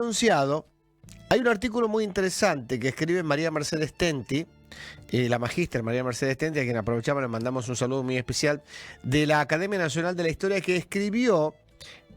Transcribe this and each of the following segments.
Anunciado, hay un artículo muy interesante que escribe María Mercedes Tenti, la magíster María Mercedes Tenti, a quien aprovechamos, le mandamos un saludo muy especial, de la Academia Nacional de la Historia, que escribió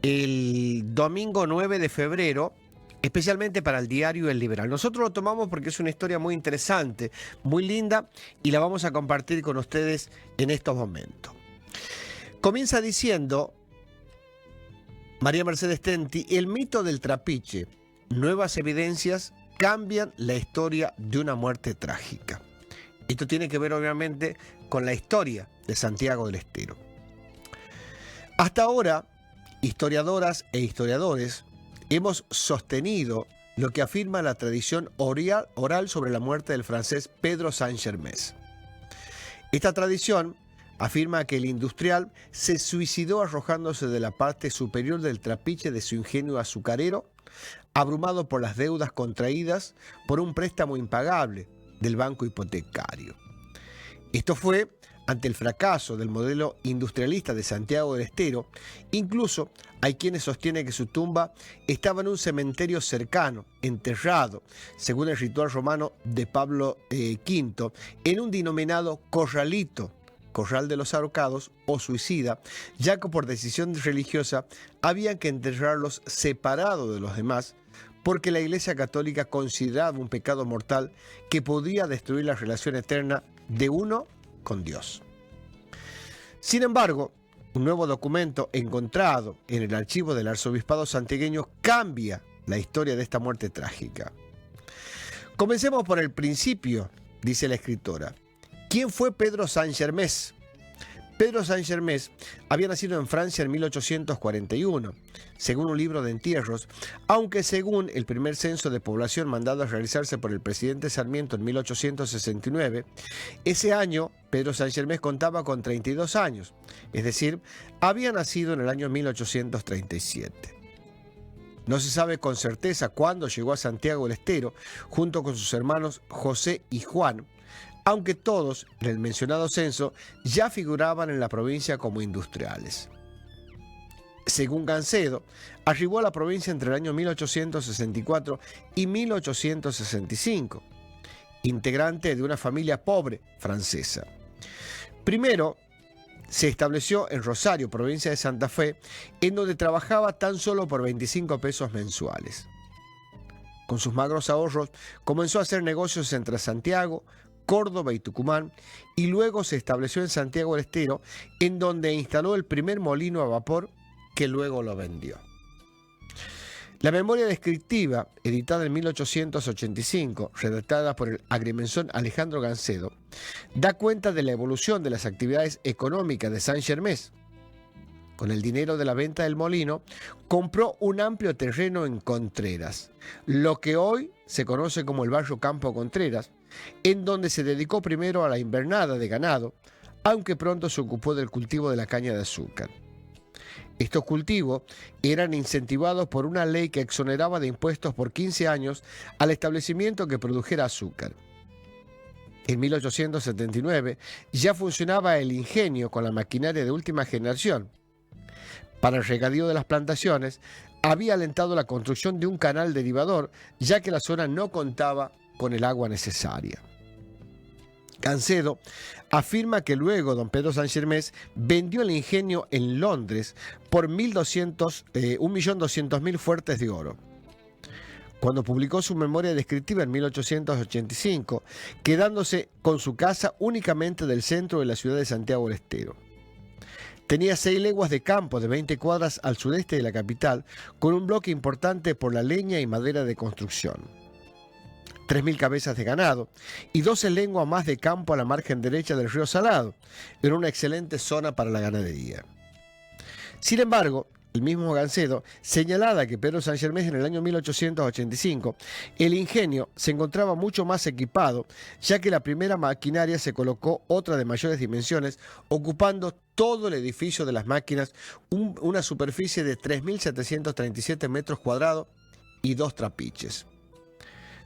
el domingo 9 de febrero, especialmente para el diario El Liberal. Nosotros lo tomamos porque es una historia muy interesante, muy linda, y la vamos a compartir con ustedes en estos momentos. Comienza diciendo María Mercedes Tenti: el mito del trapiche, nuevas evidencias cambian la historia de una muerte trágica. Esto tiene que ver obviamente con la historia de Santiago del Estero. Hasta ahora, historiadoras e historiadores hemos sostenido lo que afirma la tradición oral sobre la muerte del francés Pedro Saint-Germain. Esta tradición afirma que el industrial se suicidó arrojándose de la parte superior del trapiche de su ingenio azucarero, abrumado por las deudas contraídas por un préstamo impagable del banco hipotecario. Esto fue ante el fracaso del modelo industrialista de Santiago del Estero. Incluso hay quienes sostienen que su tumba estaba en un cementerio cercano, enterrado, según el ritual romano de Pablo V, en un denominado corralito, corral de los ahorcados o suicida, ya que por decisión religiosa había que enterrarlos separados de los demás, porque la Iglesia Católica consideraba un pecado mortal que podía destruir la relación eterna de uno con Dios. Sin embargo, un nuevo documento encontrado en el archivo del arzobispado santiagueño cambia la historia de esta muerte trágica. Comencemos por el principio, dice la escritora. ¿Quién fue Pedro Saint-Germain? Pedro Saint-Germain había nacido en Francia en 1841, según un libro de entierros, aunque según el primer censo de población mandado a realizarse por el presidente Sarmiento en 1869, ese año Pedro Saint-Germain contaba con 32 años, es decir, había nacido en el año 1837. No se sabe con certeza cuándo llegó a Santiago del Estero, junto con sus hermanos José y Juan, aunque todos en el mencionado censo ya figuraban en la provincia como industriales. Según Gancedo, arribó a la provincia entre el año 1864 y 1865, integrante de una familia pobre francesa. Primero, se estableció en Rosario, provincia de Santa Fe, en donde trabajaba tan solo por 25 pesos mensuales. Con sus magros ahorros, comenzó a hacer negocios entre Santiago, Córdoba y Tucumán, y luego se estableció en Santiago del Estero, en donde instaló el primer molino a vapor, que luego lo vendió. La memoria descriptiva, editada en 1885, redactada por el agrimensor Alejandro Gancedo, da cuenta de la evolución de las actividades económicas de Saint-Germain. Con el dinero de la venta del molino, compró un amplio terreno en Contreras, lo que hoy se conoce como el barrio Campo Contreras, en donde se dedicó primero a la invernada de ganado, aunque pronto se ocupó del cultivo de la caña de azúcar. Estos cultivos eran incentivados por una ley que exoneraba de impuestos por 15 años al establecimiento que produjera azúcar. En 1879 ya funcionaba el ingenio con la maquinaria de última generación. Para el regadío de las plantaciones, había alentado la construcción de un canal derivador, ya que la zona no contaba con el agua necesaria. Gancedo afirma que luego don Pedro Saint-Germain vendió el ingenio en Londres por 1.200.000 fuertes de oro. Cuando publicó su memoria descriptiva en 1885, quedándose con su casa únicamente del centro de la ciudad de Santiago del Estero. Tenía 6 leguas de campo de 20 cuadras al sudeste de la capital, con un bloque importante por la leña y madera de construcción. 3.000 cabezas de ganado y 12 leguas más de campo a la margen derecha del río Salado, en una excelente zona para la ganadería. Sin embargo, el mismo Gancedo señalaba que Pedro Saint-Germain en el año 1885, el ingenio se encontraba mucho más equipado, ya que la primera maquinaria se colocó otra de mayores dimensiones, ocupando todo el edificio de las máquinas, una superficie de 3.737 metros cuadrados y 2 trapiches.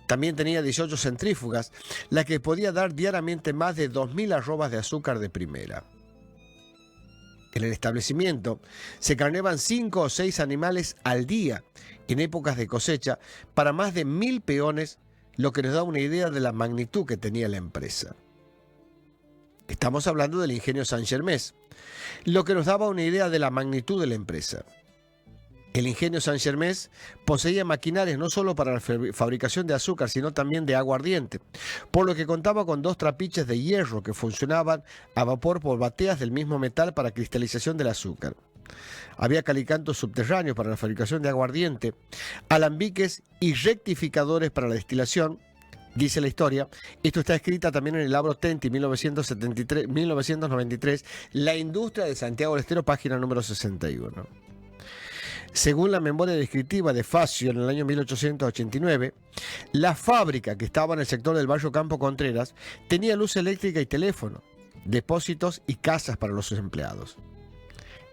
También tenía 18 centrífugas, la que podía dar diariamente más de 2.000 arrobas de azúcar de primera. En el establecimiento se carneaban 5 o 6 animales al día en épocas de cosecha para más de 1000 peones, lo que nos da una idea de la magnitud que tenía la empresa. Estamos hablando del ingenio Saint-Germain, lo que nos daba una idea de la magnitud de la empresa. El ingenio Saint-Germain poseía maquinarias no solo para la fabricación de azúcar, sino también de aguardiente, por lo que contaba con 2 trapiches de hierro que funcionaban a vapor por bateas del mismo metal para cristalización del azúcar. Había calicantos subterráneos para la fabricación de aguardiente, alambiques y rectificadores para la destilación. Dice la historia, esto está escrita también en el Labro Tenti, 1993, La industria de Santiago del Estero, página número 61. Según la memoria descriptiva de Facio en el año 1889, la fábrica que estaba en el sector del barrio Campo Contreras tenía luz eléctrica y teléfono, depósitos y casas para los empleados.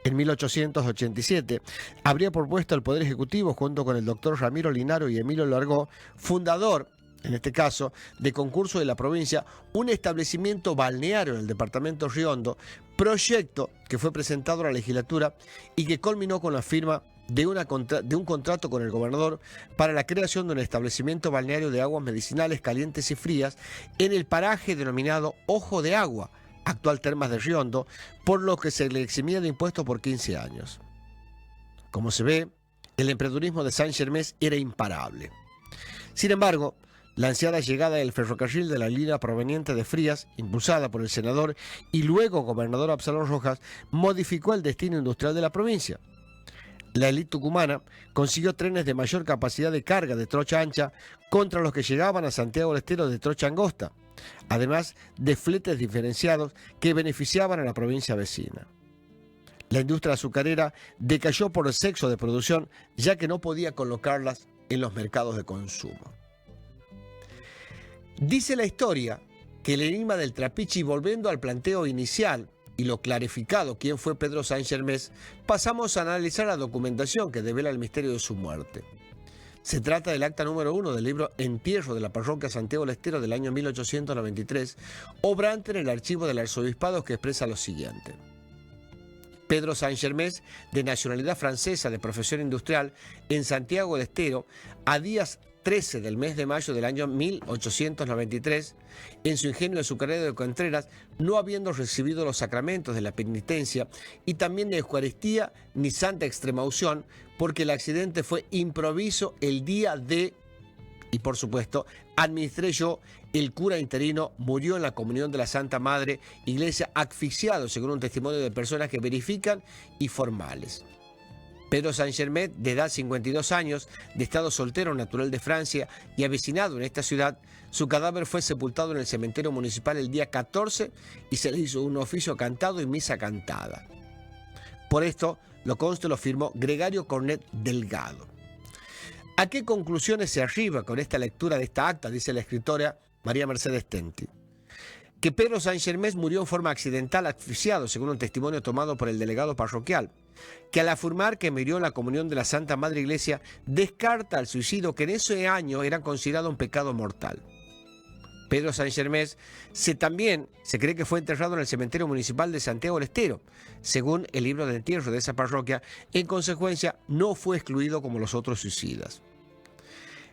En 1887 habría propuesto al Poder Ejecutivo, junto con el doctor Ramiro Linaro y Emilio Largó, fundador, en este caso, de concurso de la provincia, un establecimiento balneario en el departamento Riondo, proyecto que fue presentado a la legislatura y que culminó con la firma de un contrato con el gobernador para la creación de un establecimiento balneario de aguas medicinales calientes y frías en el paraje denominado Ojo de Agua, actual Termas de Riondo, por lo que se le eximía de impuestos por 15 años. Como se ve, el emprendedurismo de Saint-Germain era imparable. Sin embargo, la ansiada llegada del ferrocarril de la línea proveniente de Frías, impulsada por el senador y luego gobernador Absalón Rojas, modificó el destino industrial de la provincia. La élite tucumana consiguió trenes de mayor capacidad de carga de trocha ancha contra los que llegaban a Santiago del Estero de trocha angosta, además de fletes diferenciados que beneficiaban a la provincia vecina. La industria azucarera decayó por el sexo de producción, ya que no podía colocarlas en los mercados de consumo. Dice la historia que el enigma del trapiche, y volviendo al planteo inicial y lo clarificado quién fue Pedro Saint-Germain, pasamos a analizar la documentación que devela el misterio de su muerte. Se trata del acta número 1 del libro Entierro de la parroquia Santiago del Estero del año 1893, obrante en el archivo del arzobispado, que expresa lo siguiente. Pedro Saint-Germain, de nacionalidad francesa, de profesión industrial, en Santiago del Estero, a días 13 del mes de mayo del año 1893, en su ingenio azucarero de Contreras, no habiendo recibido los sacramentos de la penitencia y también de Eucaristía ni Santa Extremaunción, porque el accidente fue improviso el día de, y por supuesto, administré yo, el cura interino murió en la comunión de la Santa Madre Iglesia asfixiado, según un testimonio de personas que verifican y formales. Pedro Saint-Germain, de edad 52 años, de estado soltero, natural de Francia y avecinado en esta ciudad, su cadáver fue sepultado en el cementerio municipal el día 14 y se le hizo un oficio cantado y misa cantada. Por esto, lo consta, lo firmó Gregario Cornet Delgado. ¿A qué conclusiones se arriba con esta lectura de esta acta? Dice la escritora María Mercedes Tenti. Que Pedro Saint-Germain murió en forma accidental asfixiado, según un testimonio tomado por el delegado parroquial, que al afirmar que murió en la comunión de la Santa Madre Iglesia, descarta el suicidio, que en ese año era considerado un pecado mortal. Pedro Saint-Germain también se cree que fue enterrado en el cementerio municipal de Santiago del Estero, según el libro de entierro de esa parroquia. En consecuencia, no fue excluido como los otros suicidas.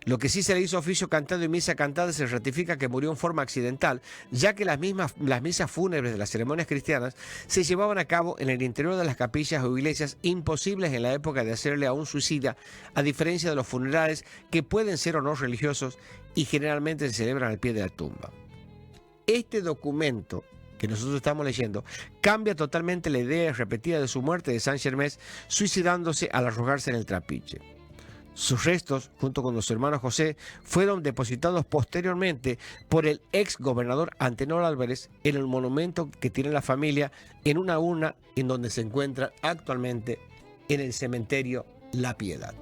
Lo que sí se le hizo oficio cantado y misa cantada, se ratifica que murió en forma accidental, ya que las misas fúnebres de las ceremonias cristianas se llevaban a cabo en el interior de las capillas o iglesias, imposibles en la época de hacerle a un suicida, a diferencia de los funerales que pueden ser o no religiosos y generalmente se celebran al pie de la tumba. Este documento que nosotros estamos leyendo cambia totalmente la idea repetida de su muerte de Saint-Germain, suicidándose al arrojarse en el trapiche. Sus restos, junto con su hermano José, fueron depositados posteriormente por el ex gobernador Antenor Álvarez en el monumento que tiene la familia, en una urna en donde se encuentra actualmente en el cementerio La Piedad.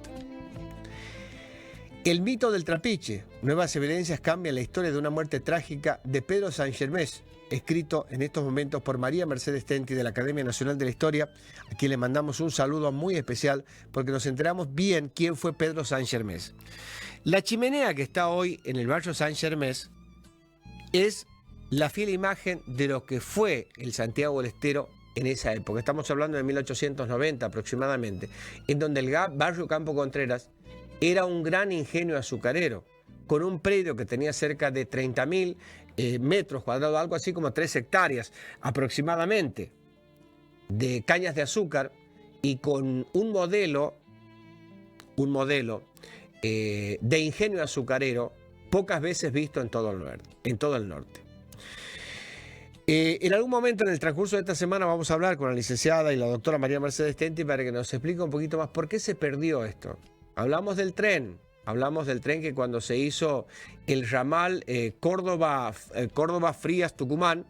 El mito del trapiche. Nuevas evidencias cambian la historia de una muerte trágica de Pedro Saint-Germain, escrito en estos momentos por María Mercedes Tenti de la Academia Nacional de la Historia, a quien le mandamos un saludo muy especial porque nos enteramos bien quién fue Pedro Saint-Germain. La chimenea que está hoy en el barrio Saint-Germain es la fiel imagen de lo que fue el Santiago del Estero en esa época, estamos hablando de 1890 aproximadamente, en donde el barrio Campo Contreras era un gran ingenio azucarero, con un predio que tenía cerca de 30.000 metros cuadrados, algo así como 3 hectáreas aproximadamente, de cañas de azúcar, y con un modelo de ingenio azucarero pocas veces visto en todo el norte. En algún momento en el transcurso de esta semana vamos a hablar con la licenciada y la doctora María Mercedes Tenti para que nos explique un poquito más por qué se perdió esto. Hablamos del tren que cuando se hizo el ramal Córdoba Frías Tucumán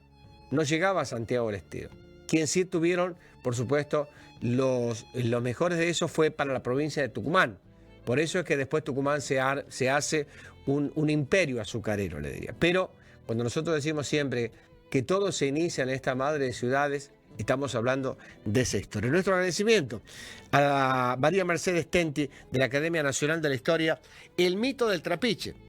no llegaba a Santiago del Estero. Quien sí tuvieron, por supuesto, los mejores de eso fue para la provincia de Tucumán. Por eso es que después Tucumán se hace un imperio azucarero, le diría. Pero cuando nosotros decimos siempre que todo se inicia en esta madre de ciudades, estamos hablando de esa historia. Nuestro agradecimiento a María Mercedes Tenti de la Academia Nacional de la Historia, el mito del trapiche.